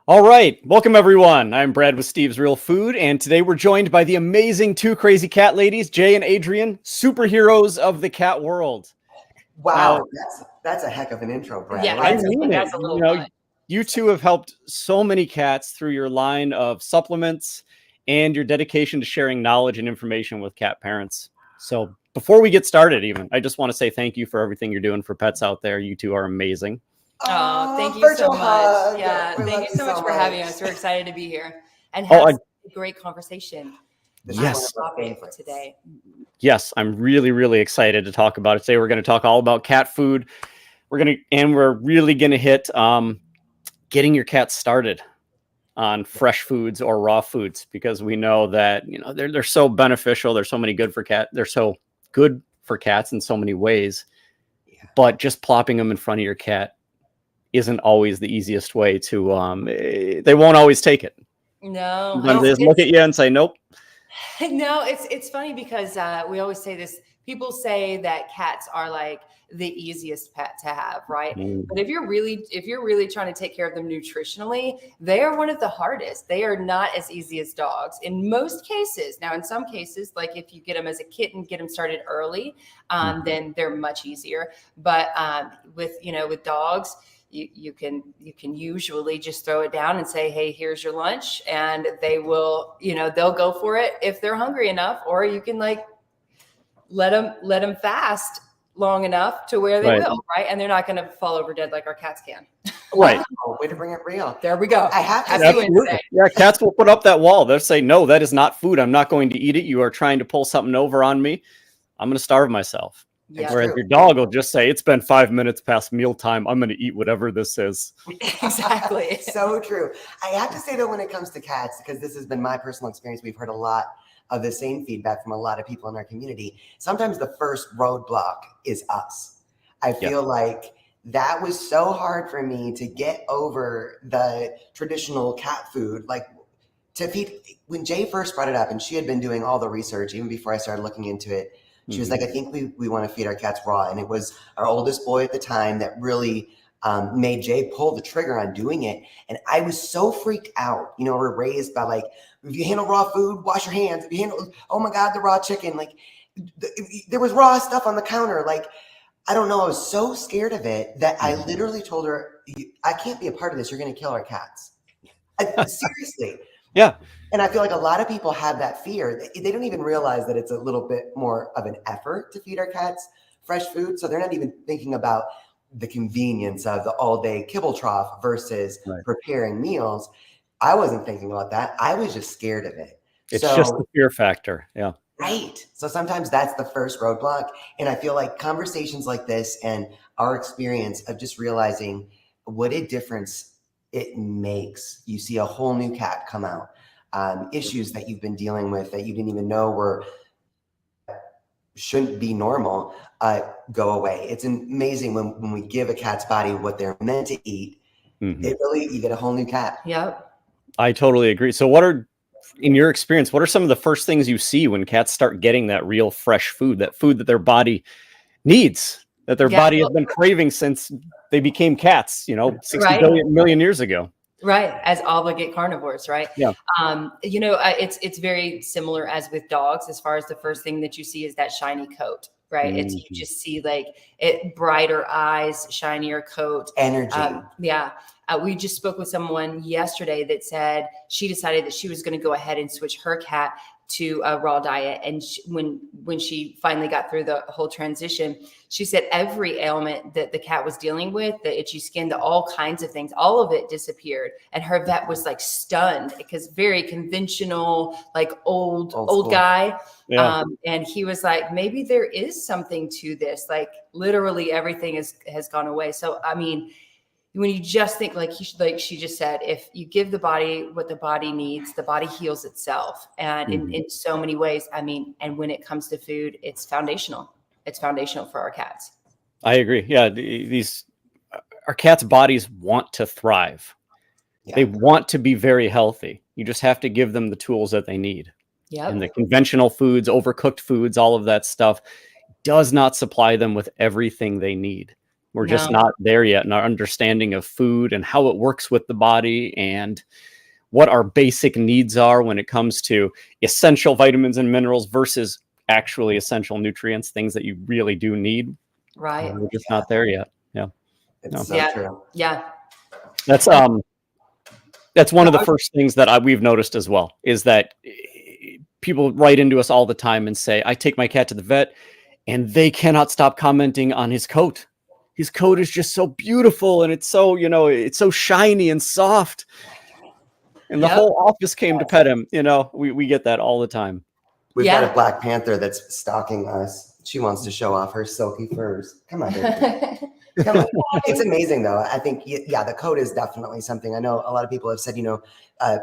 All right, welcome everyone. I'm Brad with Steve's Real Food, and today we're joined by the amazing two crazy cat ladies, Jay and Adrian, superheroes of the cat world. Wow, Now, that's a heck of an intro, Brad. Yeah, I that's mean it. that's a little much. You two have helped so many cats through your line of supplements and your dedication to sharing knowledge and information with cat parents. So before we get started, I just want to say thank you for everything you're doing for pets out there. You two are amazing. Oh, thank you virtual so much. hug. Yeah, We thank love you so much for having us. We're excited to be here and Oh, have a great conversation. This Yes. is one of our Topic favorites. today. Yes, I'm really, really excited to talk about it today. We're going to talk all about cat food. We're really going to hit getting your cat started on fresh foods or raw foods, because we know that they're so beneficial. They're so many good for cat. They're so good for cats in so many ways. Yeah. But just plopping them in front of your cat isn't always the easiest way to. They won't always take it. No, Sometimes they just look at you and say, "Nope." no, it's funny because we always say this. People say that cats are like the easiest pet to have, right? But if you're really trying to take care of them nutritionally, they are one of the hardest. They are not as easy as dogs in most cases. Now, in some cases, like if you get them as a kitten, get them started early, then they're much easier. But with dogs, you can usually just throw it down and say, hey, here's your lunch, and they will, they'll go for it if they're hungry enough, or you can like let them fast long enough to where they will, right? And they're not going to fall over dead like our cats can. Right. Wow, way to bring it real. There we go. I have to That's say, Absolutely. Yeah, cats will put up that wall. They'll say, "No, that is not food. I'm not going to eat it. You are trying to pull something over on me. I'm going to starve myself." Yeah, Whereas true. your dog will just say, "It's been 5 minutes past mealtime. I'm going to eat whatever this is." exactly. So true. I have to say, though, when it comes to cats, because this has been my personal experience, we've heard a lot of the same feedback from a lot of people in our community. Sometimes the first roadblock is us. I feel like that was so hard for me to get over the traditional cat food, like to feed. When Jay first brought it up, and she had been doing all the research even before I started looking into it, she was like, I think we want to feed our cats raw. And it was our oldest boy at the time that really made Jay pull the trigger on doing it. And I was so freaked out. We're raised by like, if you handle raw food, wash your hands. If you handle, oh my God, the raw chicken, like there was raw stuff on the counter. Like, I don't know. I was so scared of it that I literally told her, I can't be a part of this. You're going to kill our cats. Seriously. Yeah. And I feel like a lot of people have that fear. They don't even realize that it's a little bit more of an effort to feed our cats fresh food. So they're not even thinking about the convenience of the all-day kibble trough versus preparing meals. I wasn't thinking about that. I was just scared of it. It's just the fear factor. Yeah. Right. So sometimes that's the first roadblock. And I feel like conversations like this and our experience of just realizing what a difference it makes. You see a whole new cat come out. Issues that you've been dealing with that you didn't even know shouldn't be normal go away. It's amazing when we give a cat's body what they're meant to eat. You get a whole new cat. Yep. I totally agree. So in your experience, what are some of the first things you see when cats start getting that real fresh food, that food that their body needs, that their body has been craving since they became cats, 60 million years ago? Right. As obligate carnivores, right? Yeah. It's very similar as with dogs, as far as the first thing that you see is that shiny coat, right? You just see like brighter eyes, shinier coat. Energy. We just spoke with someone yesterday that said she decided that she was going to go ahead and switch her cat to a raw diet. And when she finally got through the whole transition, she said every ailment that the cat was dealing with, the itchy skin, the all kinds of things, all of it disappeared. And her vet was like stunned because very conventional, like old guy. Yeah. And he was like, maybe there is something to this. Like literally everything has gone away. So, I mean, when you just think like she just said, if you give the body what the body needs, the body heals itself. And in so many ways, I mean, and when it comes to food, it's foundational. It's foundational for our cats. I agree. Yeah. Our cats' bodies want to thrive. Yeah. They want to be very healthy. You just have to give them the tools that they need. Yeah. And the conventional foods, overcooked foods, all of that stuff does not supply them with everything they need. We're just No. not there yet in our understanding of food and how it works with the body and what our basic needs are when it comes to essential vitamins and minerals versus actually essential nutrients, things that you really do need. Right. We're just not there yet. Yeah. It's No. so Yeah. true. Yeah. That's one of the first things that we've noticed as well, is that people write into us all the time and say, I take my cat to the vet and they cannot stop commenting on his coat. His coat is just so beautiful and it's so, it's so shiny and soft. And the Yep. whole office came to pet him. We get that all the time. We've Yeah. got a Black Panther that's stalking us. She wants to show off her silky furs. Come on, baby. Come on. It's amazing, though. I think, yeah, the coat is definitely something. I know a lot of people have said,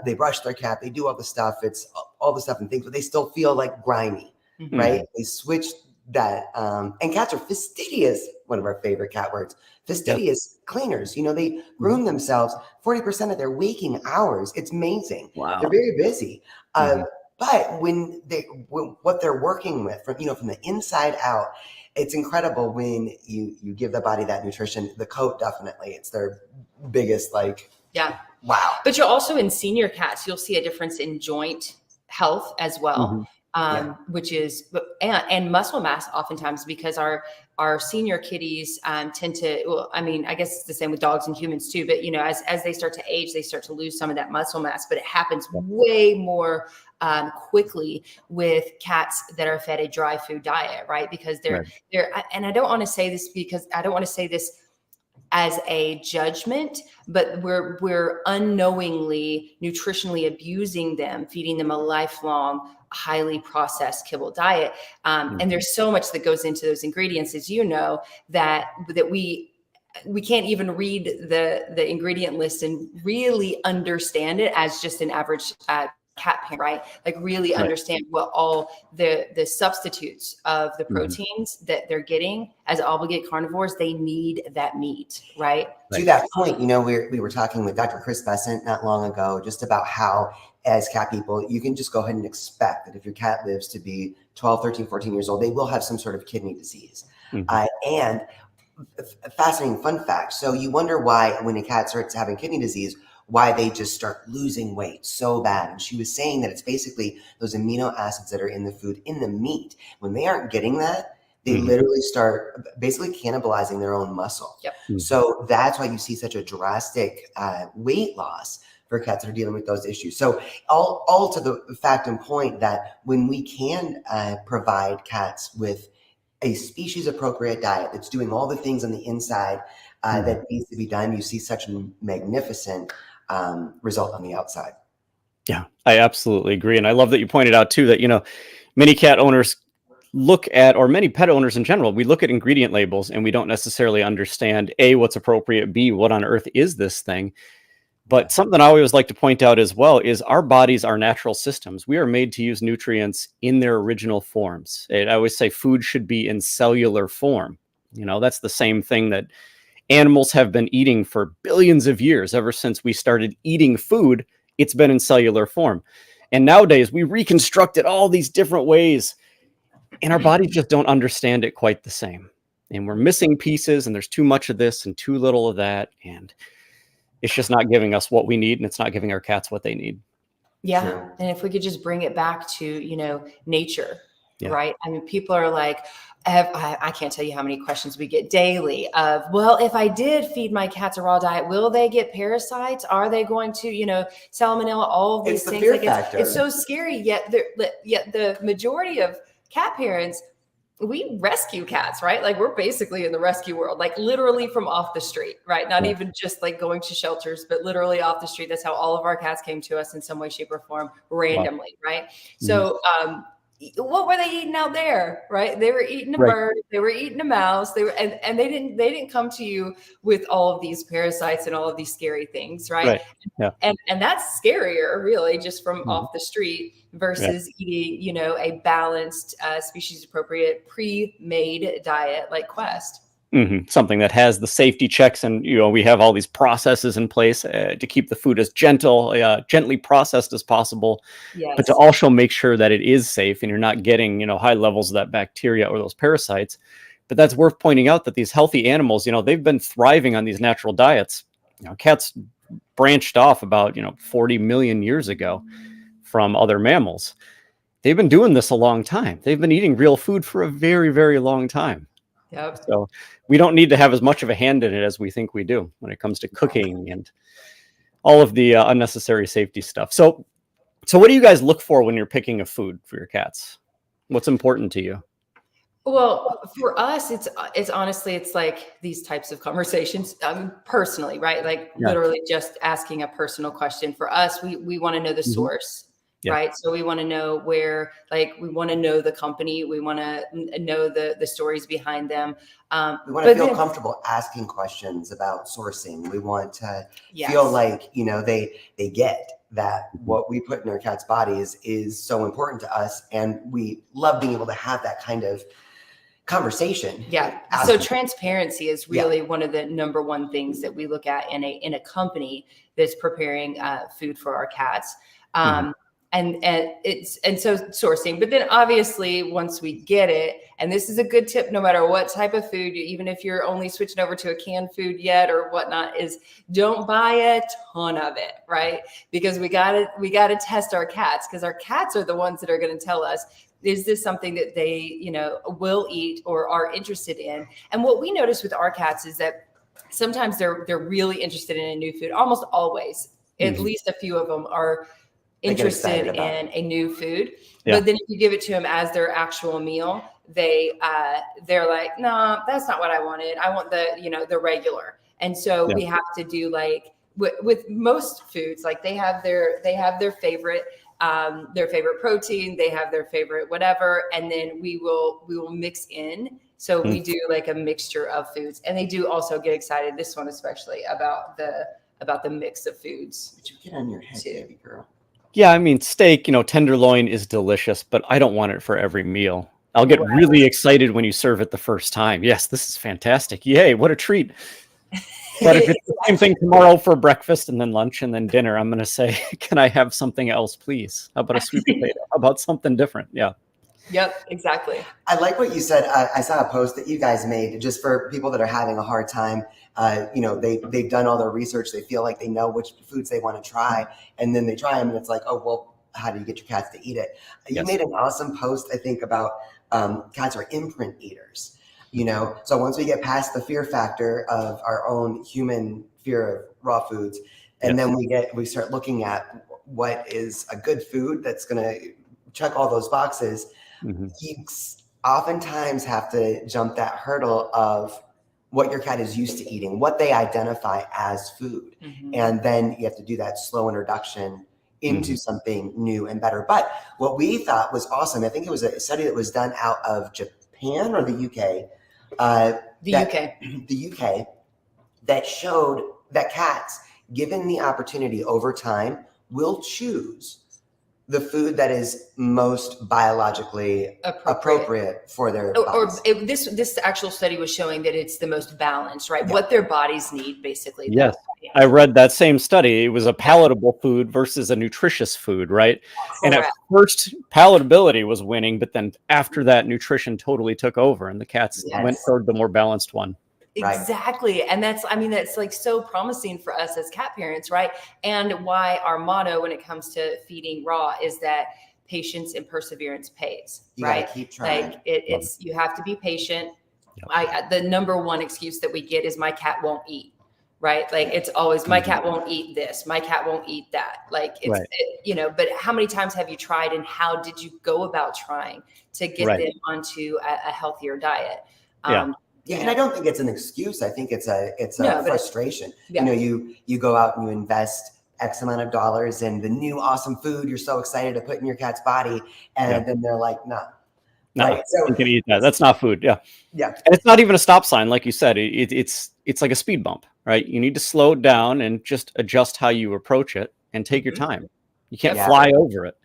they brush their cat, they do all the stuff. It's all the stuff and things, but they still feel like grimy, Mhm. right? They switch that. And cats are fastidious. One of our favorite cat words. Fastidious cleaners. They groom themselves 40% of their waking hours. It's amazing. Wow. They're very busy. Mhm. But when what they're working with from the inside out, it's incredible when you give the body that nutrition. The coat, definitely, it's their biggest, Yeah. wow. But you'll also, in senior cats, you'll see a difference in joint health as well, which is, and muscle mass oftentimes, because our senior kitties tend to, well, I mean, I guess it's the same with dogs and humans too, but as they start to age, they start to lose some of that muscle mass, but it happens way more quickly with cats that are fed a dry food diet, right? Because they're, and I don't want to say this because I don't want to say this as a judgment, but we're unknowingly nutritionally abusing them, feeding them a lifelong, highly processed kibble diet. And there's so much that goes into those ingredients, as you know, that we can't even read the ingredient list and really understand it as just an average cat parent, right? Like really understand what all the substitutes of the proteins that they're getting as obligate carnivores. They need that meat, right? To that point, we were talking with Dr. Chris Besant not long ago just about how, as cat people, you can just go ahead and expect that if your cat lives to be 12, 13, 14 years old, they will have some sort of kidney disease. And a fascinating fun fact. So you wonder why, when a cat starts having kidney disease, why they just start losing weight so bad. And she was saying that it's basically those amino acids that are in the food, in the meat. When they aren't getting that, they literally start basically cannibalizing their own muscle. So that's why you see such a drastic weight loss for cats that are dealing with those issues. So all to the fact and point that when we can provide cats with a species appropriate diet that's doing all the things on the inside that needs to be done, you see such a magnificent result on the outside. Yeah, I absolutely agree. And I love that you pointed out too, that, many cat owners look at, or many pet owners in general, we look at ingredient labels and we don't necessarily understand A, what's appropriate, B, what on earth is this thing? But something I always like to point out as well is our bodies are natural systems. We are made to use nutrients in their original forms. I always say food should be in cellular form. That's the same thing that animals have been eating for billions of years. Ever since we started eating food, it's been in cellular form. And nowadays we reconstruct it all these different ways, and our bodies just don't understand it quite the same. And we're missing pieces, and there's too much of this and too little of that. And it's just not giving us what we need, and it's not giving our cats what they need. Yeah. True. And if we could just bring it back to, nature, right? I mean, people are like, I can't tell you how many questions we get daily of, well, if I did feed my cats a raw diet, will they get parasites? Are they going to, salmonella, all of these It's the things? fear Like factor. it's so scary. Yet the majority of cat parents, we rescue cats, right? Like we're basically in the rescue world, like literally from off the street, right? Not even just like going to shelters, but literally off the street. That's how all of our cats came to us in some way, shape, or form, randomly, right? So what were they eating out there, right? They were eating a bird, they were eating a mouse, and they didn't come to you with all of these parasites and all of these scary things, right? And that's scarier, really, just from off the street versus eating, a balanced, species appropriate, pre-made diet like Quest. Something that has the safety checks, and we have all these processes in place to keep the food as gently processed as possible, but to also make sure that it is safe and you're not getting high levels of that bacteria or those parasites. But that's worth pointing out that these healthy animals, they've been thriving on these natural diets. Cats branched off about, 40 million years ago from other mammals. They've been doing this a long time. They've been eating real food for a very, very long time. Yep. So we don't need to have as much of a hand in it as we think we do when it comes to cooking and all of the unnecessary safety stuff. So what do you guys look for when you're picking a food for your cats? What's important to you? Well, for us, it's honestly, it's like these types of conversations, personally, right? Like literally just asking a personal question. For us, we want to know the source, right? So we want to know where, like, we want to know the company. We want to know the stories behind them. We want to feel comfortable asking questions about sourcing. We want to feel like, they get that what we put in our cat's bodies is so important to us. And we love being able to have that kind of conversation. Yeah. So transparency is really one of the number one things that we look at in a company that's preparing food for our cats. And so sourcing, but then obviously once we get it, and this is a good tip, no matter what type of food, even if you're only switching over to a canned food yet or whatnot, is don't buy a ton of it, right? Because we gotta test our cats, because our cats are the ones that are going to tell us, is this something that they, will eat or are interested in? And what we notice with our cats is that sometimes they're really interested in a new food. Almost always, at least a few of them are interested in a new food. But then if you give it to them as their actual meal, they're like, no, that's not what I wanted. I want the regular. And so we have to do, like, with most foods, like they have their favorite protein, they have their favorite whatever, and then we will mix in. So we do like a mixture of foods, and they do also get excited, this one especially, about the mix of foods. But you get on your head, baby girl. Yeah, I mean, steak, tenderloin is delicious, but I don't want it for every meal. I'll get really excited when you serve it the first time. Yes, this is fantastic. Yay, what a treat. But if it's the same thing tomorrow for breakfast and then lunch and then dinner, I'm going to say, can I have something else, please? How about a sweet potato? How about something different? Yeah. Yep, exactly. I like what you said. I saw a post that you guys made just for people that are having a hard time. They've done all their research. They feel like they know which foods they want to try, and then they try them, and it's like, oh, well, how do you get your cats to eat it? You made an awesome post, I think, about cats are imprint eaters. So once we get past the fear factor of our own human fear of raw foods, and then we start looking at what is a good food that's going to check all those boxes. You oftentimes have to jump that hurdle of what your cat is used to eating, what they identify as food. And then you have to do that slow introduction into something new and better. But what we thought was awesome, I think it was a study that was done out of Japan or the UK. The UK, that showed that cats, given the opportunity over time, will choose the food that is most biologically appropriate for their bodies. This actual study was showing that it's the most balanced, right? What their bodies need, basically. Yes. I read that same study. It was a palatable food versus a nutritious food, right? And at first, palatability was winning, but then after that, nutrition totally took over, and the cats went toward the more balanced one. Exactly. And that's like so promising for us as cat parents, right? And why our motto when it comes to feeding raw is that patience and perseverance pays, right? You gotta keep trying. Like it's you have to be patient. The number one excuse that we get is my cat won't eat, right? Like it's always my cat won't eat this, my cat won't eat that. Like it's but how many times have you tried, and how did you go about trying to get them onto a healthier diet? Yeah, and I don't think it's an excuse. I think it's a frustration. You go out and you invest X amount of dollars in the new awesome food you're so excited to put in your cat's body, and then they're like, no, so you can eat that. That's not food. Yeah. And it's not even a stop sign, like you said. It's like a speed bump, right? You need to slow it down and just adjust how you approach it and take your time. You can't fly over it.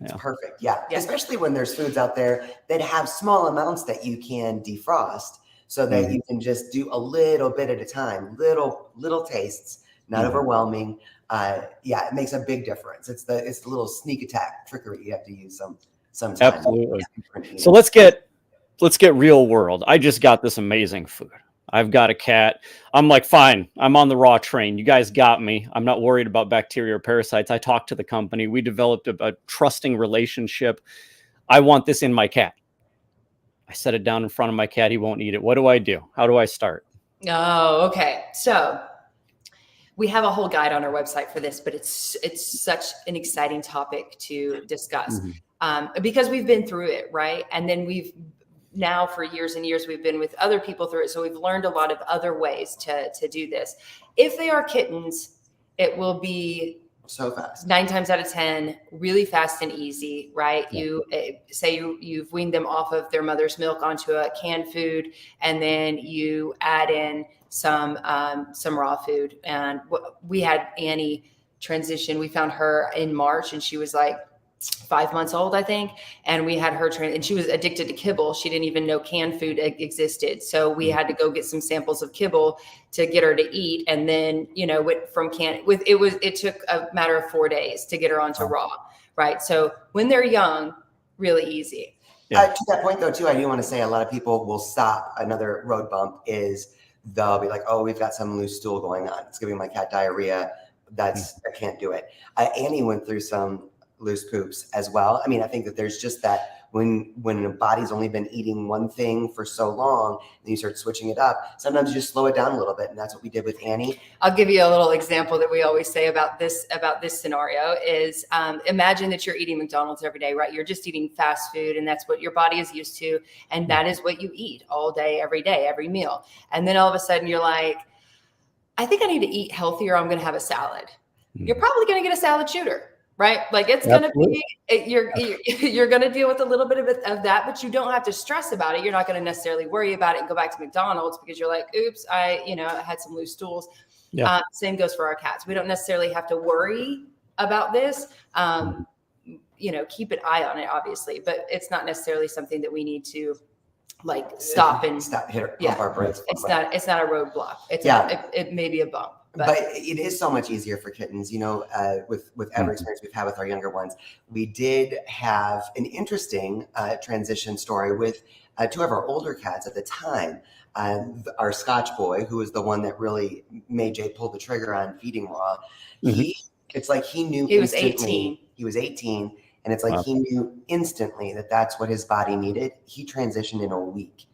It's perfect. Yeah. Especially when there's foods out there that have small amounts that you can defrost, so that you can just do a little bit at a time, little tastes, not overwhelming. It makes a big difference. It's the little sneak attack trickery you have to use sometimes. Absolutely. So let's get let's get real world. I just got this amazing food. I've got a cat. I'm like, fine, I'm on the raw train. You guys got me. I'm not worried about bacteria or parasites. I talked to the company. We developed a trusting relationship. I want this in my cat. I set it down in front of my cat. He won't eat it. What do I do? How do I start? Oh, okay. So we have a whole guide on our website for this, but it's such an exciting topic to discuss because we've been through it, right? And then now for years and years, we've been with other people through it. So we've learned a lot of other ways to do this. If they are kittens, it will be so fast, 9 times out of 10, really fast and easy, right? Yeah. You say you've weaned them off of their mother's milk onto a canned food, and then you add in some raw food. And we had Annie transition. We found her in March, and she was like 5 months old, I think. And we had her and she was addicted to kibble. She didn't even know canned food existed. So we had to go get some samples of kibble to get her to eat. And then, it took a matter of 4 days to get her onto raw, right? So when they're young, really easy. Yeah. To that point though, too, I do want to say a lot of people will stop. Another road bump is they'll be like, oh, we've got some loose stool going on. It's giving my cat diarrhea. I can't do it. Annie went through some loose poops as well. I mean, I think that there's just that when a body's only been eating one thing for so long, and you start switching it up, sometimes you just slow it down a little bit. And that's what we did with Annie. I'll give you a little example that we always say about this scenario is imagine that you're eating McDonald's every day, right? You're just eating fast food, and that's what your body is used to. And that is what you eat all day, every meal. And then all of a sudden you're like, I think I need to eat healthier. I'm going to have a salad. You're probably going to get a salad shooter. Right? Like it's going to be, you're going to deal with a little bit of that, but you don't have to stress about it. You're not going to necessarily worry about it and go back to McDonald's because you're like, oops, I had some loose stools. Yeah. Same goes for our cats. We don't necessarily have to worry about this. Keep an eye on it, obviously, but it's not necessarily something that we need to stop and pump our brakes. It's not a roadblock. It may be a bump. But it is so much easier for kittens, with every experience we've had with our younger ones. We did have an interesting transition story with 2 of our older cats at the time. Our Scotch boy, who was the one that really made Jay pull the trigger on feeding raw. It's like he knew he was instantly. 18. He was 18. And it's like he knew instantly that that's what his body needed. He transitioned in a week.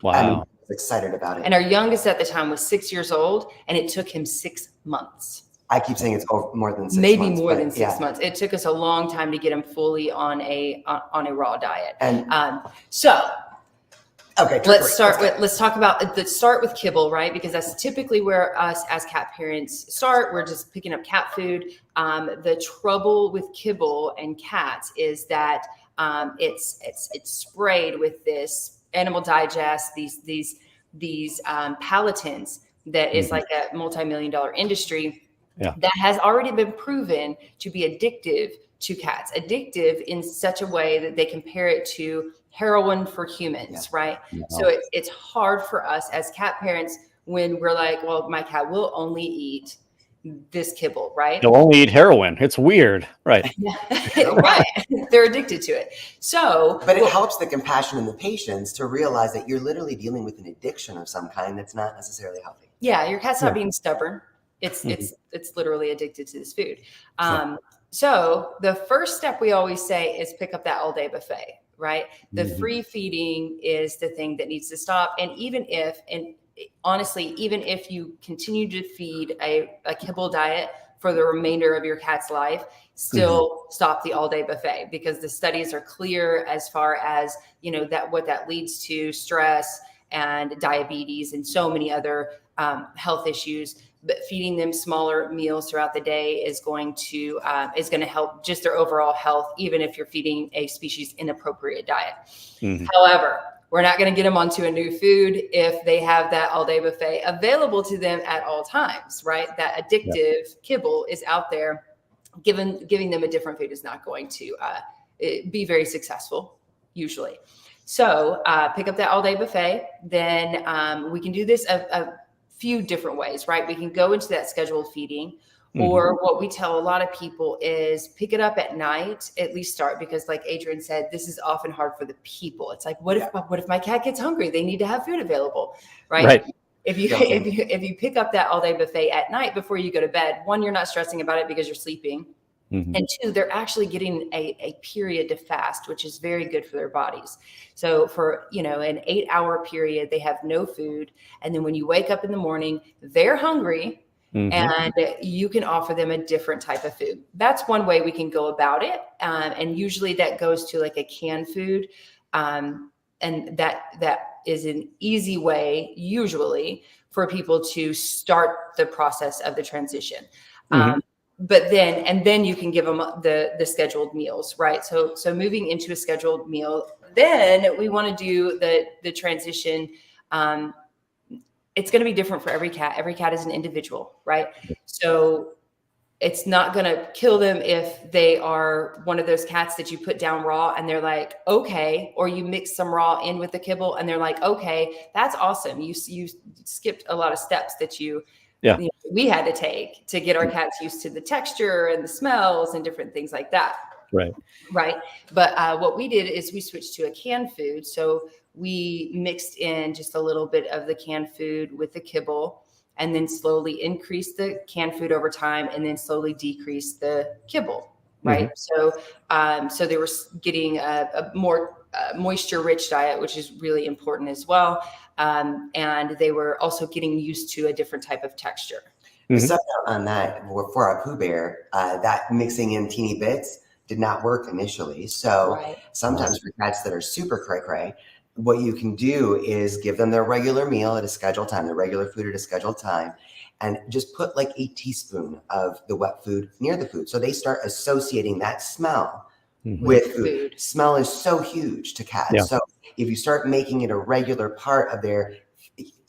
Wow. Excited about it. And our youngest at the time was 6 years old, and it took him 6 months. I keep saying it's more than 6 months. Maybe more than 6 months. It took us a long time to get him fully on a raw diet. And okay, let's start with kibble, right? Because that's typically where us as cat parents start. We're just picking up cat food. The trouble with kibble and cats is that it's sprayed with this Animal Digest, these palatins that is like a multi-million-dollar industry that has already been proven to be addictive to cats, addictive in such a way that they compare it to heroin for humans, right? So it's hard for us as cat parents when we're like, well, my cat will only eat this kibble, right? They'll only eat heroin. It's weird, right? Right. They're addicted to it. So, but it helps the compassion and the patience to realize that you're literally dealing with an addiction of some kind that's not necessarily healthy. Yeah, your cat's not being stubborn. It's literally addicted to this food. So the first step we always say is pick up that all day buffet, right? The free feeding is the thing that needs to stop. And honestly, even if you continue to feed a kibble diet for the remainder of your cat's life, still stop the all day buffet, because the studies are clear as far as, what that leads to: stress and diabetes and so many other health issues. But feeding them smaller meals throughout the day is going to help just their overall health, even if you're feeding a species inappropriate diet. However, we're not going to get them onto a new food if they have that all day buffet available to them at all times, right? That addictive kibble is out there. Giving them a different food is not going to be very successful, usually. So pick up that all day buffet. Then we can do this a few different ways, right? We can go into that scheduled feeding, Or what we tell a lot of people is pick it up at night, at least start, because like Adrian said, this is often hard for the people. It's like, what if my cat gets hungry? They need to have food available, right? If you pick up that all day buffet at night before you go to bed, one, you're not stressing about it because you're sleeping. And two, they're actually getting a period to fast, which is very good for their bodies. So for, an 8-hour period, they have no food. And then when you wake up in the morning, they're hungry. And you can offer them a different type of food. That's one way we can go about it. And usually that goes to like a canned food. And that is an easy way, usually, for people to start the process of the transition. But then you can give them the scheduled meals, right? So moving into a scheduled meal, then we want to do the transition. It's going to be different for every cat. Every cat is an individual, right? So it's not going to kill them if they are one of those cats that you put down raw and they're like, okay, or you mix some raw in with the kibble and they're like, okay, that's awesome. You skipped a lot of steps that we had to take to get our cats used to the texture and the smells and different things like that. Right. But what we did is we switched to a canned food. So we mixed in just a little bit of the canned food with the kibble, and then slowly increased the canned food over time, and then slowly decreased the kibble. Right. So they were getting a more moisture-rich diet, which is really important as well. And they were also getting used to a different type of texture. The stuff on that for our Pooh Bear, that mixing in teeny bits did not work initially. So sometimes for cats that are super cray-cray, what you can do is give them their regular meal at a scheduled time, their regular food at a scheduled time, and just put like a teaspoon of the wet food near the food. So they start associating that smell with food. Smell is so huge to cats. So if you start making it a regular part of their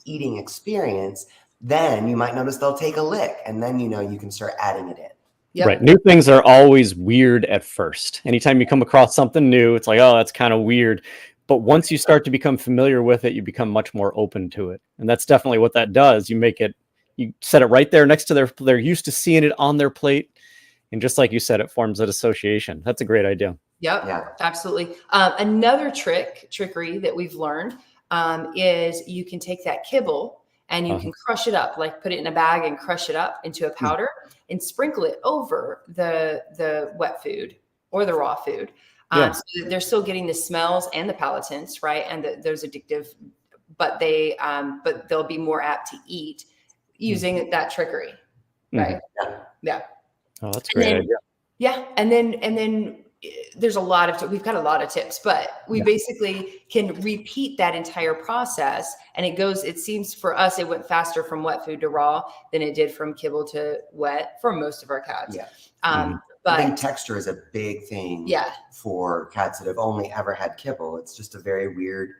eating experience, then you might notice they'll take a lick, and then you can start adding it in. Right. New things are always weird at first. Anytime you come across something new, it's like, oh, that's kind of weird. But once you start to become familiar with it, you become much more open to it. And that's definitely what that does. You set it right there next to they're used to seeing it on their plate. And just like you said, it forms that association. That's a great idea. Yeah, absolutely. Another trickery that we've learned is you can take that kibble and you can crush it up, like put it in a bag and crush it up into a powder and sprinkle it over the wet food or the raw food. So they're still getting the smells and the palatants, right? And those addictive, but they'll be more apt to eat using that trickery, right? Yeah. Oh, that's a great idea. Yeah, and then there's we've got a lot of tips, but we basically can repeat that entire process, and it seems for us, it went faster from wet food to raw than it did from kibble to wet for most of our cats. But I think texture is a big thing for cats that have only ever had kibble. It's just a very weird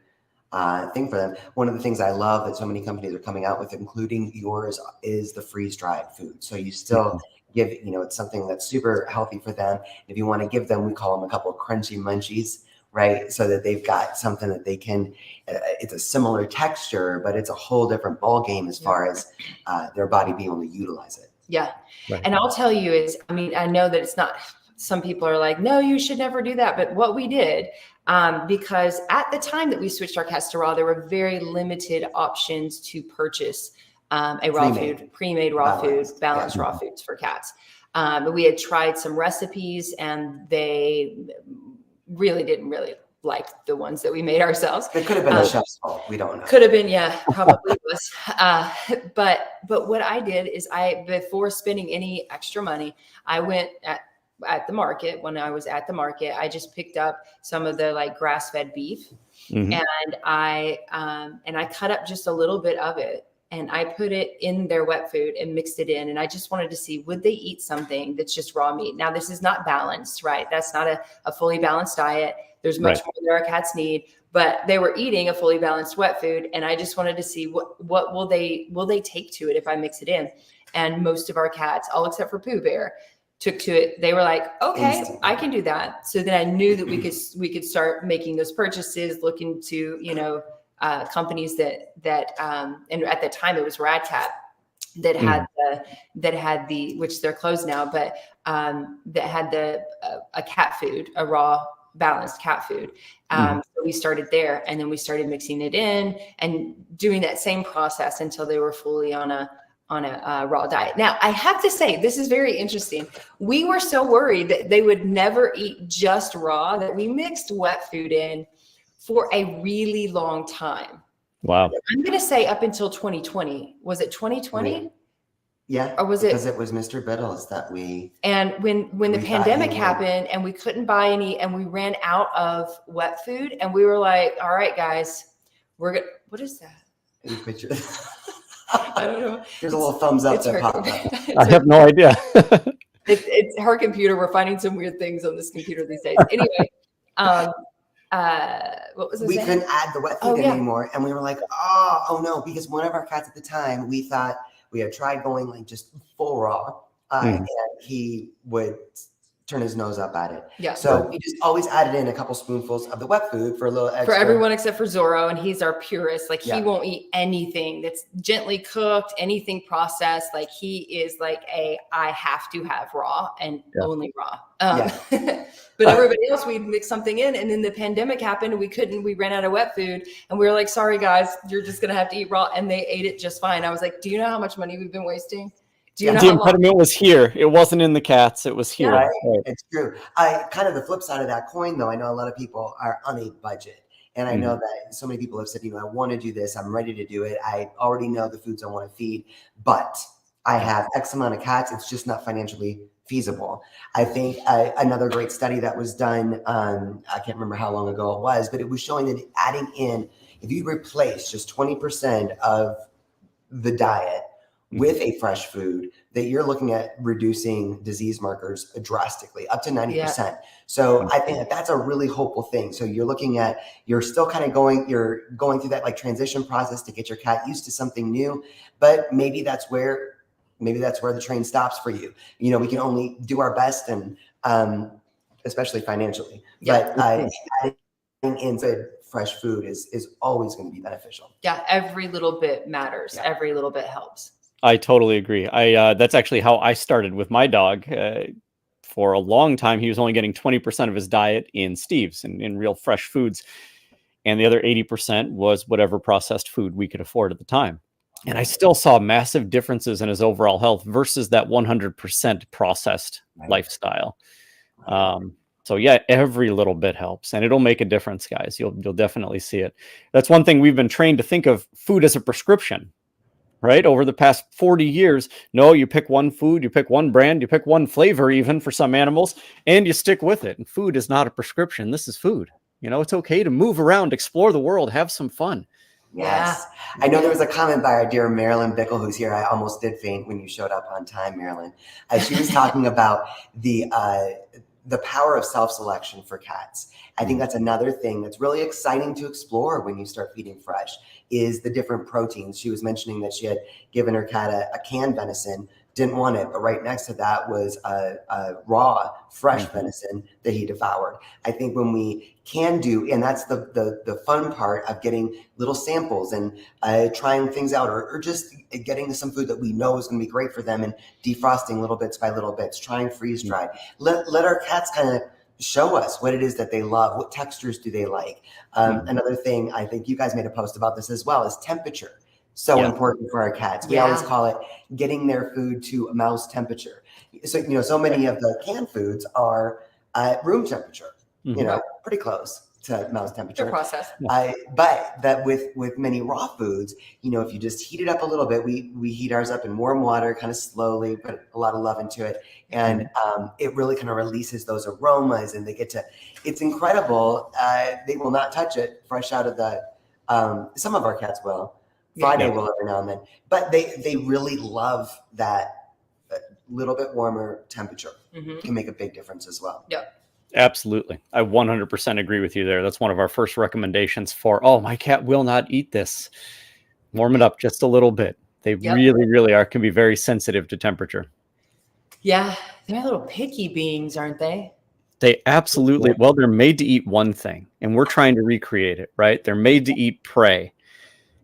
thing for them. One of the things I love that so many companies are coming out with, including yours, is the freeze-dried food. So you still give, it's something that's super healthy for them. If you want to give them, we call them a couple of crunchy munchies, right? So that they've got something that they can, it's a similar texture, but it's a whole different ball game as far as their body being able to utilize it. Yeah. Right. And I'll tell you I know that it's not, some people are like, no, you should never do that. But what we did, because at the time that we switched our cats to raw, there were very limited options to purchase a raw food, pre-made raw food, balanced raw foods for cats. But we had tried some recipes and they really didn't like the ones that we made ourselves. It could have been a chef's fault. We don't know. Could have been, probably was. But what I did is before spending any extra money, I went at the market. When I was at the market, I just picked up some of the grass-fed beef, and I cut up just a little bit of it, and I put it in their wet food and mixed it in. And I just wanted to see, would they eat something that's just raw meat? Now, this is not balanced, right? That's not a fully balanced diet. There's much more that our cats need, but they were eating a fully balanced wet food. And I just wanted to see what will they take to it if I mix it in? And most of our cats, all except for Pooh Bear, took to it. They were like, okay, I can do that. So then I knew that we could start making those purchases, look into, companies that and at the time it was Rad Cat that had the which they're closed now, but that had a cat food, a raw balanced cat food. So we started there, and then we started mixing it in and doing that same process until they were fully on a raw diet. Now, I have to say, this is very interesting. We were so worried that they would never eat just raw that we mixed wet food in for a really long time. Wow. I'm going to say up until 2020. Was it 2020? Yeah. Or was it? Because it was Mr. Biddles that we. And when the we pandemic thought happened and we couldn't buy any, and we ran out of wet food, and we were like, all right, guys, we're going to, what is that? Any picture? I don't know. There's a little thumbs up that popped up. I have no idea. It's her computer. We're finding some weird things on this computer these days. Anyway, what was I We saying? couldn't add the wet food in anymore, and we were like, oh no, because one of our cats at the time, we thought we had tried going like just full raw, and he would turn his nose up at it. Yeah. So we just always added in a couple spoonfuls of the wet food for a little extra. For everyone except for Zorro, and he's our purist. Like Yeah. he won't eat anything that's gently cooked, anything processed. Like he is like I have to have raw and only raw. But everybody else, we'd mix something in, and then the pandemic happened, and we ran out of wet food, and we were like, sorry guys, you're just gonna have to eat raw. And they ate it just fine. I was like, do you know how much money we've been wasting? Do you know The how long? impediment was here. It wasn't in the cats. It was here. Yeah. Right. It's true. I kind of the flip side of that coin, though. I know a lot of people are on a budget, and I know that so many people have said, I want to do this. I'm ready to do it. I already know the foods I want to feed, but I have X amount of cats. It's just not financially feasible. I think another great study that was done, I can't remember how long ago it was, but it was showing that adding in, if you replace just 20% of the diet with a fresh food, that you're looking at reducing disease markers drastically, up to 90%. So I think that's a really hopeful thing. So you're looking at, you're still kind of going through that like transition process to get your cat used to something new, but maybe that's where the train stops for you. We can only do our best, and especially financially. Yeah. But adding in good fresh food is always going to be beneficial. Yeah, every little bit matters. Yeah. Every little bit helps. I totally agree. That's actually how I started with my dog. For a long time, he was only getting 20% of his diet in Steve's and in real fresh foods. And the other 80% was whatever processed food we could afford at the time. And I still saw massive differences in his overall health versus that 100% processed lifestyle. So yeah, every little bit helps, and it'll make a difference, guys. You'll definitely see it. That's one thing we've been trained to think of food as a prescription, right? Over the past 40 years, no, you pick one food, you pick one brand, you pick one flavor even for some animals, and you stick with it. And food is not a prescription. This is food. It's okay to move around, explore the world, have some fun. Yes. I know there was a comment by our dear Marilyn Bickle, who's here. I almost did faint when you showed up on time, Marilyn. She was talking about the power of self-selection for cats. I think that's another thing that's really exciting to explore when you start feeding fresh, is the different proteins. She was mentioning that she had given her cat a canned venison, didn't want it, but right next to that was a raw, fresh venison that he devoured. I think when we can do, and that's the fun part of getting little samples and trying things out, or just getting to some food that we know is going to be great for them and defrosting little bits by little bits, trying freeze dry. Let our cats kind of show us what it is that they love. What textures do they like? Another thing, I think you guys made a post about this as well, is temperature. So important for our cats. We always call it getting their food to mouse temperature. So, so many of the canned foods are room temperature, pretty close to mouse temperature. They're processed. But that with many raw foods, if you just heat it up a little bit, we heat ours up in warm water, kind of slowly, put a lot of love into it. And it really kind of releases those aromas, and it's incredible. They will not touch it fresh out of the, some of our cats will. Friday will every now and then, but they really love that little bit warmer temperature. Can make a big difference as well. Yep. Absolutely. I 100% agree with you there. That's one of our first recommendations for, my cat will not eat this. Warm it up just a little bit. They really, really can be very sensitive to temperature. Yeah. They're little picky beings, aren't they? They absolutely, they're made to eat one thing, and we're trying to recreate it, right? They're made to eat prey.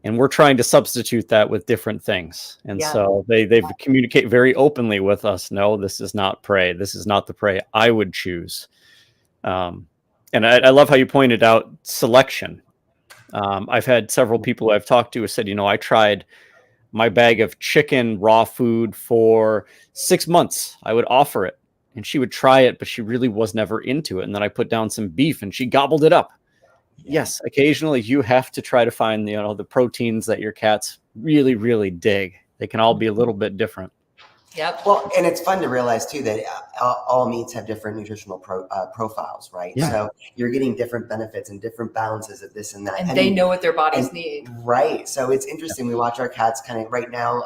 And we're trying to substitute that with different things. And Yeah. so they've communicate very openly with us. No, this is not prey. This is not the prey I would choose. And I love how you pointed out selection. I've had several people who I've talked to who said, I tried my bag of chicken raw food for 6 months. I would offer it and she would try it, but she really was never into it. And then I put down some beef and she gobbled it up. Yes, occasionally you have to try to find the proteins that your cats really, really dig. They can all be a little bit different. Yep. Well, and it's fun to realize too that all meats have different nutritional profiles, right? Yeah. So you're getting different benefits and different balances of this and that, And they know what their bodies need. Right. So it's interesting. We watch our cats kind of right now.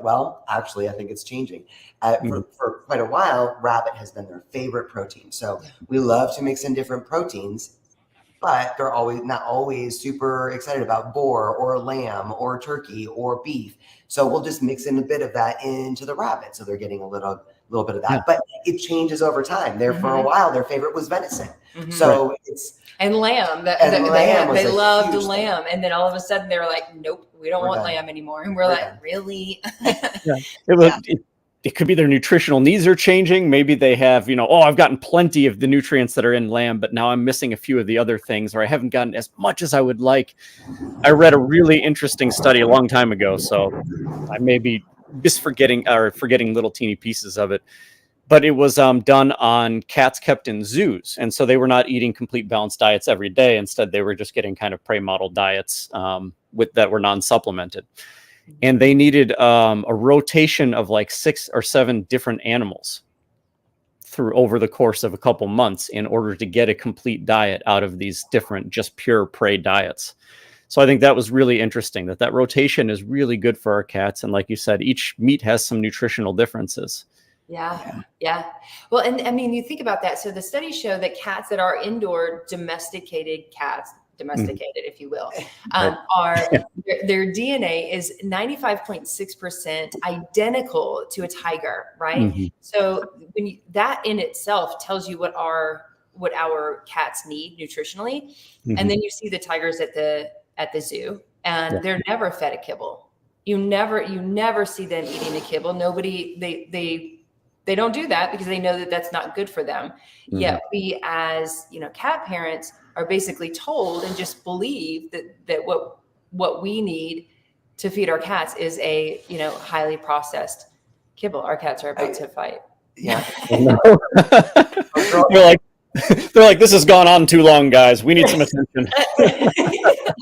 Well, actually, I think it's changing. For quite a while, rabbit has been their favorite protein. So we love to mix in different proteins, but they're not always super excited about boar or lamb or turkey or beef. So we'll just mix in a bit of that into the rabbit. So they're getting a little bit of that, Yeah. but it changes over time. There for a while, their favorite was venison. Mhm. So it's, And lamb. lamb was They a loved huge lamb. And then all of a sudden they were like, nope, we don't We're want done. lamb anymore. And we're We're like, done. really? It could be their nutritional needs are changing. Maybe they have, I've gotten plenty of the nutrients that are in lamb, but now I'm missing a few of the other things, or I haven't gotten as much as I would like. I read a really interesting study a long time ago, so I may be forgetting little teeny pieces of it. But it was done on cats kept in zoos. And so they were not eating complete balanced diets every day. Instead, they were just getting kind of prey model diets that were non-supplemented. And they needed a rotation of like 6 or 7 different animals over the course of a couple months in order to get a complete diet out of these different just pure prey diets. So I think that was really interesting, that rotation is really good for our cats. And like you said, each meat has some nutritional differences. Yeah. Well, and I mean, you think about that. So the studies show that cats that are indoor domesticated, if you will, their DNA is 95.6% identical to a tiger, right? Mm-hmm. So that in itself tells you what our cats need nutritionally. Mm-hmm. And then you see the tigers at the zoo, and they're never fed a kibble. You never see them eating a kibble. They don't do that because they know that that's not good for them. Mm-hmm. Yet we, as cat parents, are basically told and just believe that what we need to feed our cats is a highly processed kibble. Our cats are about to fight. Yeah. They're like, this has gone on too long, guys. We need some attention.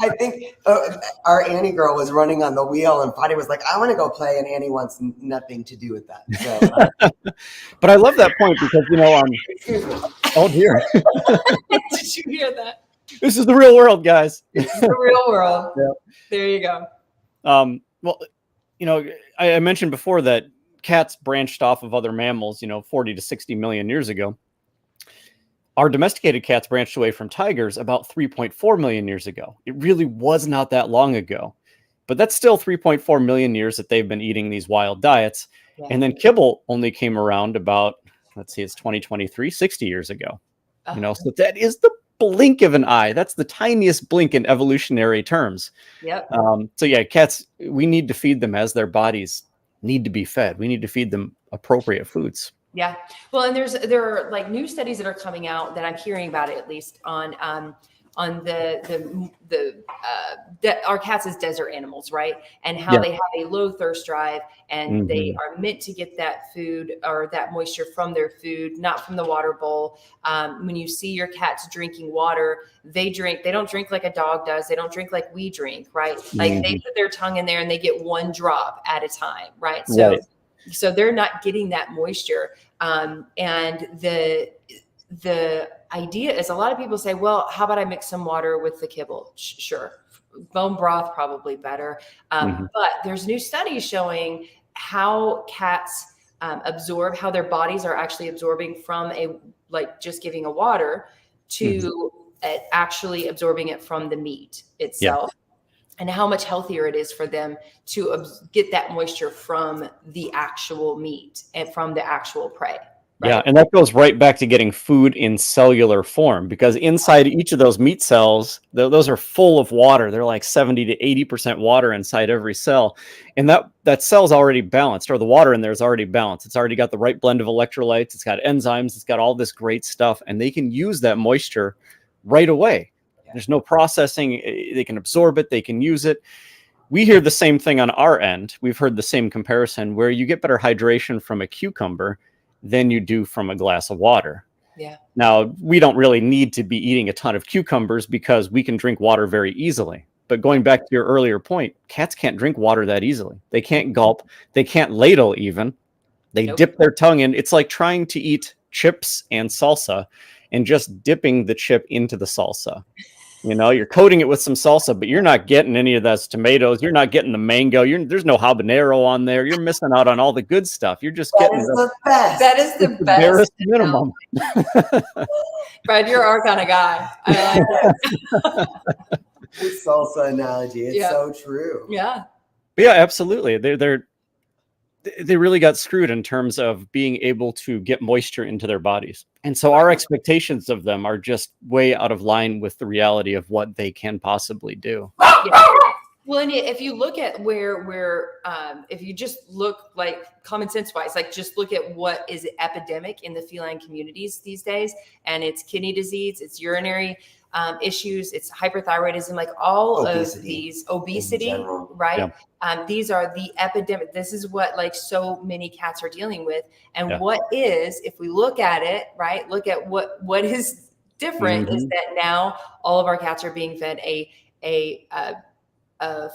I think our Annie girl was running on the wheel and Patty was like, I want to go play. And Annie wants nothing to do with that. So, but I love that point because, excuse me. Oh dear. Did you hear that? This is the real world, guys. This is the real world. Yeah. There you go. Well, I mentioned before that cats branched off of other mammals, 40 to 60 million years ago. Our domesticated cats branched away from tigers about 3.4 million years ago. It really was not that long ago, but that's still 3.4 million years that they've been eating these wild diets. Yeah. And then kibble only came around about, it's 2023, 60 years ago. So that is the blink of an eye. That's the tiniest blink in evolutionary terms. Yep. So yeah, cats, we need to feed them as their bodies need to be fed. We need to feed them appropriate foods. Yeah. Well, and there are like new studies that are coming out that I'm hearing about it, at least on our cats as desert animals, right? And how they have a low thirst drive, and they are meant to get that food or that moisture from their food, not from the water bowl. When you see your cats drinking water, they don't drink like a dog does. They don't drink like we drink, right? Like they put their tongue in there and they get one drop at a time, right? So they're not getting that moisture. And the idea is, a lot of people say, well, how about I mix some water with the kibble? Sure. Bone broth, probably better. But there's new studies showing how cats absorb, how their bodies are actually absorbing from just giving a water to actually absorbing it from the meat itself. And how much healthier it is for them to get that moisture from the actual meat and from the actual prey. Yeah, Right. and that goes right back to getting food in cellular form, because inside each of those meat cells, those are full of water. They're like 70 to 80% water inside every cell. And that cell's already balanced, or the water in there is already balanced. It's already got the right blend of electrolytes. It's got enzymes. It's got all this great stuff. And they can use that moisture right away. Yeah. There's no processing. They can absorb it. They can use it. We hear the same thing on our end. We've heard the same comparison where you get better hydration from a cucumber than you do from a glass of water. Yeah. Now, we don't really need to be eating a ton of cucumbers because we can drink water very easily. But going back to your earlier point, cats can't drink water that easily. They can't gulp. They can't ladle even. They Nope. dip their tongue in. It's like trying to eat chips and salsa and just dipping the chip into the salsa. You know, you're coating it with some salsa, but you're not getting any of those tomatoes. You're not getting the mango. There's no habanero on there. You're missing out on all the good stuff. You're just That getting is the best. That is the the best. barest minimum. Brad, you're our kind of guy. I like it. The salsa analogy. It's Yeah. so true. Yeah. Yeah, absolutely. They really got screwed in terms of being able to get moisture into their bodies. And so our expectations of them are just way out of line with the reality of what they can possibly do. Yeah. Well, and if you look at where we're, if you just look like common sense wise, like just look at what is epidemic in the feline communities these days, and it's kidney disease, it's urinary issues, it's hyperthyroidism, like all Obesity of these in obesity, general. right? These are the epidemic. This is what like so many cats are dealing with. And Yeah. what is, if we look at it, right, look at what is different is that now all of our cats are being fed a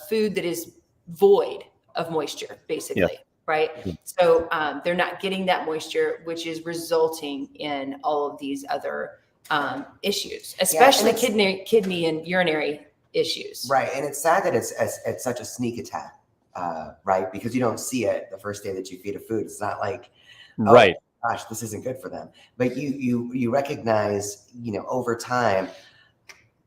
food that is void of moisture, basically, right? So they're not getting that moisture, which is resulting in all of these other issues, especially kidney and urinary issues. Right. And it's sad that it's such a sneak attack, right? Because you don't see it the first day that you feed a food. It's not like, oh, Right. gosh, this isn't good for them. But you recognize, over time,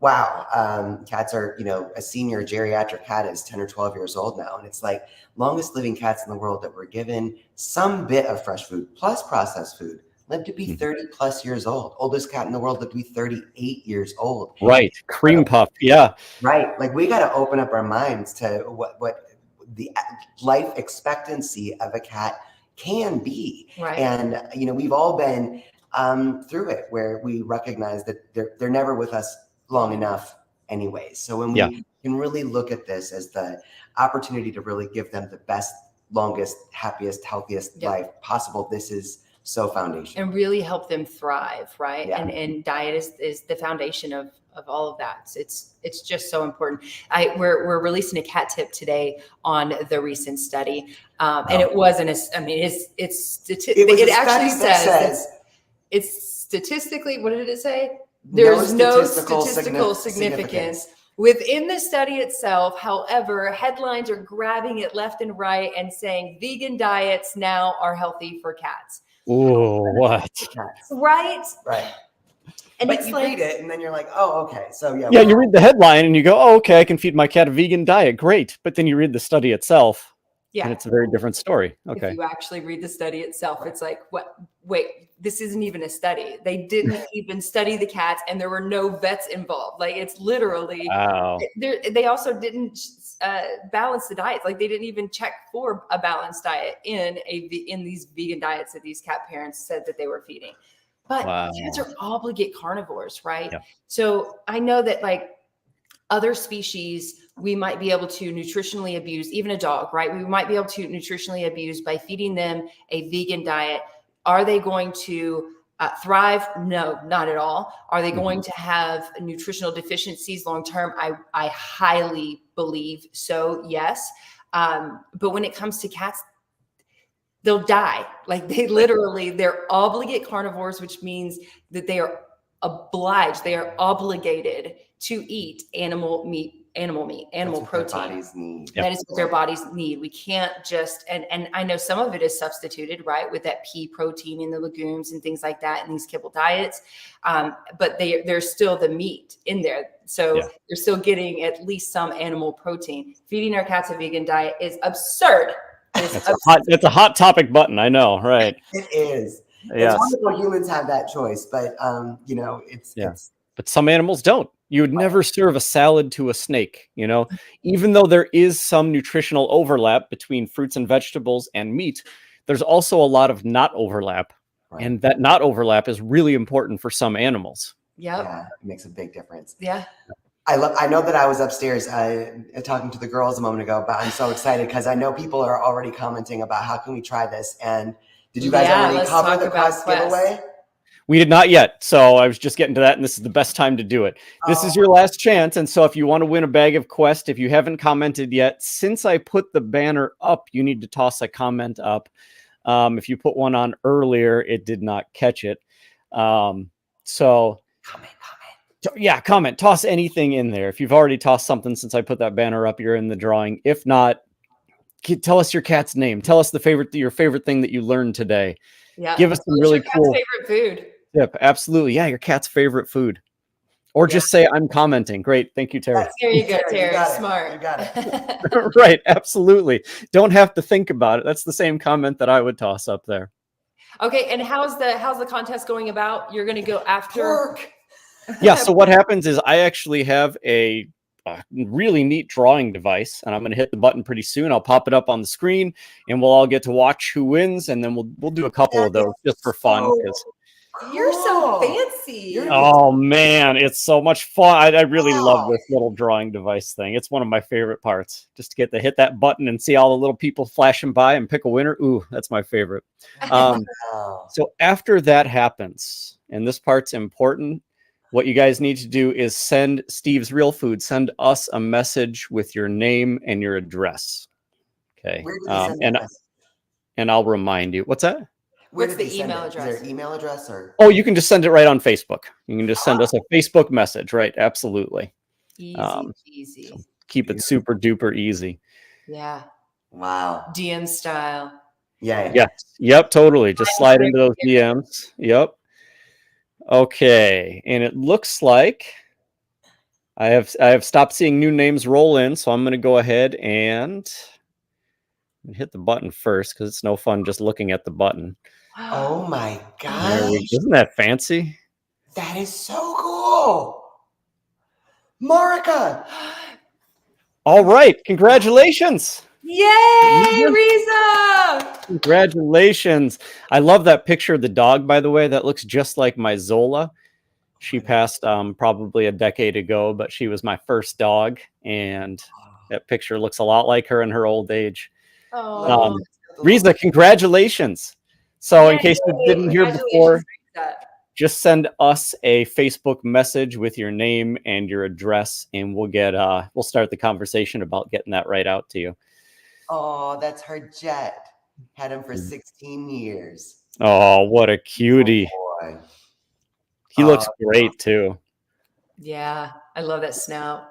wow, cats are, a senior geriatric cat is 10 or 12 years old now. And it's like longest living cats in the world that were given some bit of fresh food plus processed food lived to be 30 plus years old. Oldest cat in the world lived to be 38 years old. Right. Cream puff. Yeah. Right. Like we got to open up our minds to what the life expectancy of a cat can be. Right. And, we've all been through it where we recognize that they're never with us long enough anyways. So when we can really look at this as the opportunity to really give them the best, longest, happiest, healthiest life possible, this is so foundational. And really help them thrive, right? Yeah. And diet is the foundation of all of that. So it's just so important. We're releasing a cat tip today on the recent study, and it wasn't. It actually says it's statistically. What did it say? There's no statistical significance within the study itself. However, headlines are grabbing it left and right and saying vegan diets now are healthy for cats. Oh, what? Right. Right. And But it's you like, read it and then you're like, oh, okay. So yeah. Yeah, you read the headline and you go, oh, okay, I can feed my cat a vegan diet. Great. But then you read the study itself and it's a very different story. Okay. If you actually read the study itself, it's like, what? Wait, this isn't even a study. They didn't even study the cats, and there were no vets involved. Like it's literally. Wow. They also didn't balance the diet. Like they didn't even check for a balanced diet in these vegan diets that these cat parents said that they were feeding. But cats are obligate carnivores, right? Yeah. So I know that like other species, we might be able to nutritionally abuse, even a dog, right? We might be able to nutritionally abuse by feeding them a vegan diet. Are they going to thrive? No, not at all. Are they going to have nutritional deficiencies long-term? I highly believe so, yes. But when it comes to cats, they'll die. Like they're obligate carnivores, which means that they are obliged, they are obligated to eat animal protein. Bodies need. That is what their bodies need. We can't just, and I know some of it is substituted, right, with that pea protein in the legumes and things like that in these kibble diets. But there's still the meat in there. So they're still getting at least some animal protein. Feeding our cats a vegan diet is absurd. It's a hot topic button. I know, right? It is. Yes. wonderful humans have that choice, but Yeah. it's But some animals don't. You would never serve a salad to a snake, even though there is some nutritional overlap between fruits and vegetables and meat, there's also a lot of not overlap. right. And that not overlap is really important for some animals. Yep. Yeah, it makes a big difference. Yeah. I know that I was upstairs talking to the girls a moment ago, but I'm so excited because I know people are already commenting about how can we try this. And did you guys already let's cover talk the about Quest Quest. giveaway? We did not yet. So I was just getting to that, and this is the best time to do it. This is your last chance. And so if you want to win a bag of Quest, if you haven't commented yet, since I put the banner up, you need to toss a comment up. If you put one on earlier, it did not catch it. So comment, toss anything in there. If you've already tossed something since I put that banner up, you're in the drawing. If not, tell us your cat's name. Tell us your favorite thing that you learned today. Yeah. Give us some What's really your cat's cool favorite food. tip. Absolutely. Yeah, your cat's favorite food. Or just say, I'm commenting. Great. Thank you, Terry. There you go, Terry, you Terry. got it. Smart. You got it. Right. Absolutely. Don't have to think about it. That's the same comment that I would toss up there. Okay. And how's the contest going about? You're going to go after. Pork. Yeah. So what happens is I actually have a really neat drawing device, and I'm going to hit the button pretty soon. I'll pop it up on the screen, and we'll all get to watch who wins, and then we'll do a couple of those just for fun. You're so Cool. fancy. Oh man, it's so much fun. I really love this little drawing device thing. It's one of my favorite parts. Just to get to hit that button and see all the little people flashing by and pick a winner. Ooh, that's my favorite. Wow. So after that happens, and this part's important, what you guys need to do is send Steve's Real Food, send us a message with your name and your address. Okay. Where did they send this? And I'll remind you. What's that? Where What's did the they send email it? address? Is there an email address or? Oh, you can just send it right on Facebook. You can just send us a Facebook message, right? Absolutely. Easy peasy. So keep it super duper easy. Yeah. Wow. DM style. Yeah. Yes. Yep. Totally. Just slide into those DMs. Yep. Okay. And it looks like I have stopped seeing new names roll in, so I'm going to go ahead and hit the button first because it's no fun just looking at the button. Oh my There gosh. Isn't that fancy? That is so cool. Marika. All right. Congratulations. Yay, Riza! Congratulations. I love that picture of the dog, by the way. That looks just like my Zola. She passed probably a decade ago, but she was my first dog. And that picture looks a lot like her in her old age. Oh, Riza, congratulations. So in case you didn't hear before, just send us a Facebook message with your name and your address, and we'll start the conversation about getting that right out to you. Oh, that's her Jet. Had him for 16 years. Oh, what a cutie. Oh, boy. He looks great too. Yeah, I love that snout.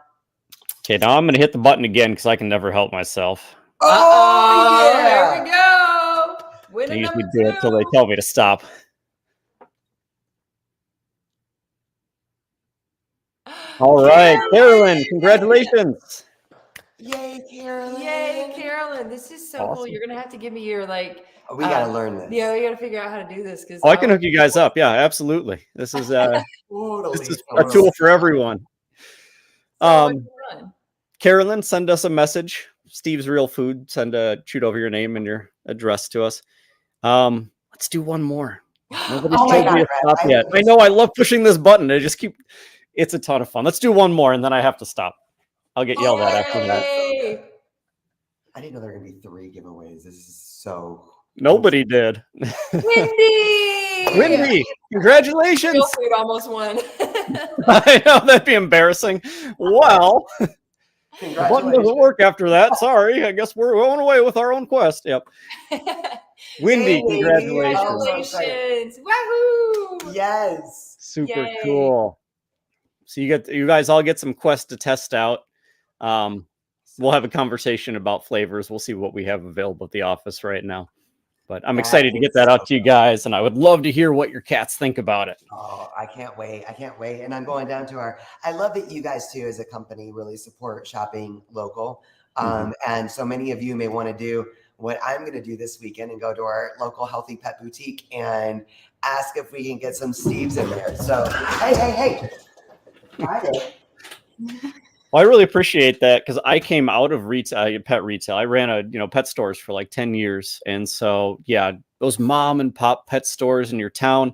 Okay, now I'm going to hit the button again because I can never help myself. Oh, yeah. There we go. I Winner usually number do it till they 2. tell me to stop. All right, Carolyn, congratulations. Yay, Carolyn. Yay, Carolyn. This is so cool. Awesome. You're going to have to give me your We got to learn this. Yeah, we got to figure out how to do this. Oh, I can hook you guys up. Yeah, absolutely. This is a tool for everyone. Carolyn, send us a message. Steve's Real Food. Shoot over your name and your address to us. Let's do one more. Nobody's Oh my told me to God, stop yet. I know I love pushing this button. It's a ton of fun. Let's do one more and then I have to stop. I'll get yelled at after that. Yay! I didn't know there were going to be 3 giveaways. This is so. Nobody did. Windy! Windy, congratulations. Real Food almost won. I know, that'd be embarrassing. Well, the button doesn't work after that. Sorry. I guess we're going away with our own quest. Yep. Windy, Yay, congratulations. Congratulations. Wahoo! Yes. Super Yay. cool. So you guys all get some Quest to test out. We'll have a conversation about flavors. We'll see what we have available at the office right now. But I'm excited to get that out to you guys, and I would love to hear what your cats think about it. Oh, I can't wait. I can't wait. And I'm going down to I love that you guys too, as a company, really support shopping local. And so many of you may want to do what I'm going to do this weekend and go to our local healthy pet boutique and ask if we can get some Steves in there. So, hey. Friday. Well, I really appreciate that because I came out of retail, pet retail. I ran pet stores for like 10 years. And so, yeah, those mom and pop pet stores in your town,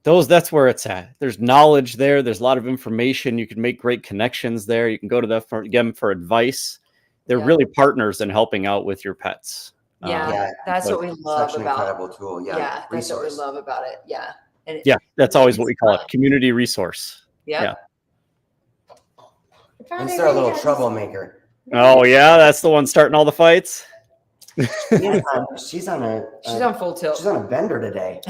that's where it's at. There's knowledge there. There's a lot of information. You can make great connections there. You can go to them for advice. They're really partners in helping out with your pets. That's what we love such an about incredible tool. Yeah, that's what we love about it. Yeah. And that's always what we call it. Community resource. Yeah. And they're a little troublemaker. Oh yeah, that's the one starting all the fights. She's on full tilt. She's on a bender today.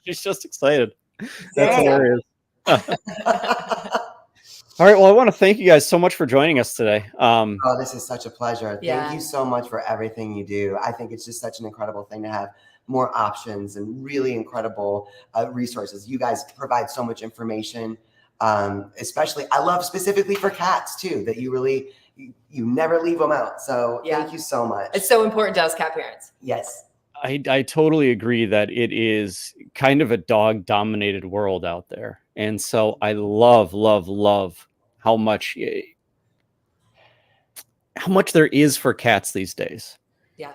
She's just excited. That's hilarious. All right. Well, I want to thank you guys so much for joining us today. This is such a pleasure. Thank you so much for everything you do. I think it's just such an incredible thing to have more options and really incredible resources. You guys provide so much information, especially I love specifically for cats too, that you never leave them out. So thank you so much. It's so important to us cat parents. Yes. I totally agree that it is kind of a dog dominated world out there. And so I love how much there is for cats these days. Yeah.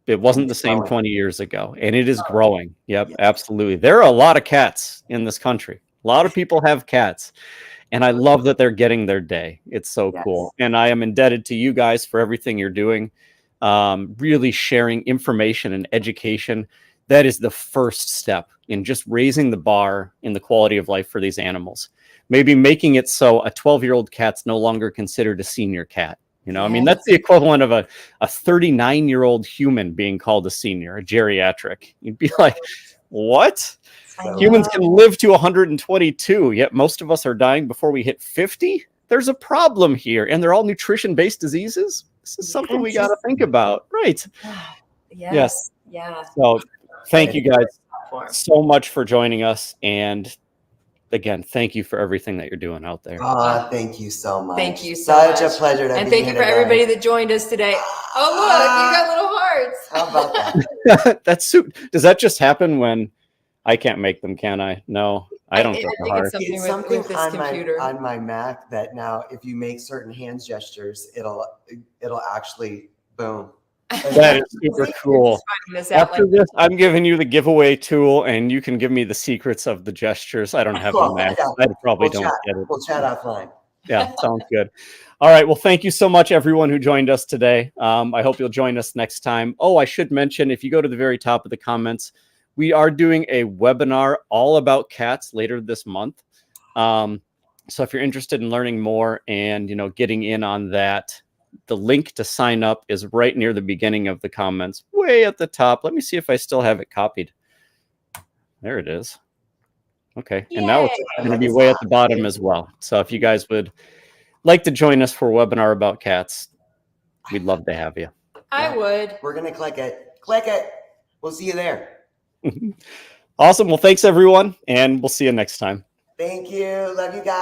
It wasn't the same 20 years ago, and it is growing. Yep, absolutely. There are a lot of cats in this country. A lot of people have cats, and I love that they're getting their day. It's so cool. And I am indebted to you guys for everything you're doing. Really sharing information and education. That is the first step in just raising the bar in the quality of life for these animals. Maybe making it so a 12-year-old cat's no longer considered a senior cat. I mean, that's the equivalent of a 39-year-old human being called a senior, a geriatric. You'd be like, what? Humans can live to 122, yet most of us are dying before we hit 50? There's a problem here, and they're all nutrition-based diseases? This is something we got to think about. Right. Yes. Yeah. So thank you guys so much for joining us. And again, thank you for everything that you're doing out there. Thank you so much. Thank you so much. Such a pleasure to be here. And thank you for everybody that joined us today. Oh, look, you got little hearts. How about that? Does that just happen when I can't make them, can I? No, I don't get the heart. It's something on my Mac that now if you make certain hands gestures, it'll actually boom. That is super cool. After this, I'm giving you the giveaway tool, and you can give me the secrets of the gestures. I don't have the Mac. I probably don't get it. We'll chat offline. Yeah, sounds good. All right. Well, thank you so much, everyone who joined us today. I hope you'll join us next time. Oh, I should mention, if you go to the very top of the comments, we are doing a webinar all about cats later this month. So if you're interested in learning more and, getting in on that, the link to sign up is right near the beginning of the comments, way at the top. Let me see if I still have it copied. There it is. Okay. Yay. And now it's going to be way at the bottom as well. So if you guys would like to join us for a webinar about cats, we'd love to have you. I would. We're going to click it. Click it. We'll see you there. Awesome. Well, thanks, everyone. And we'll see you next time. Thank you. Love you guys.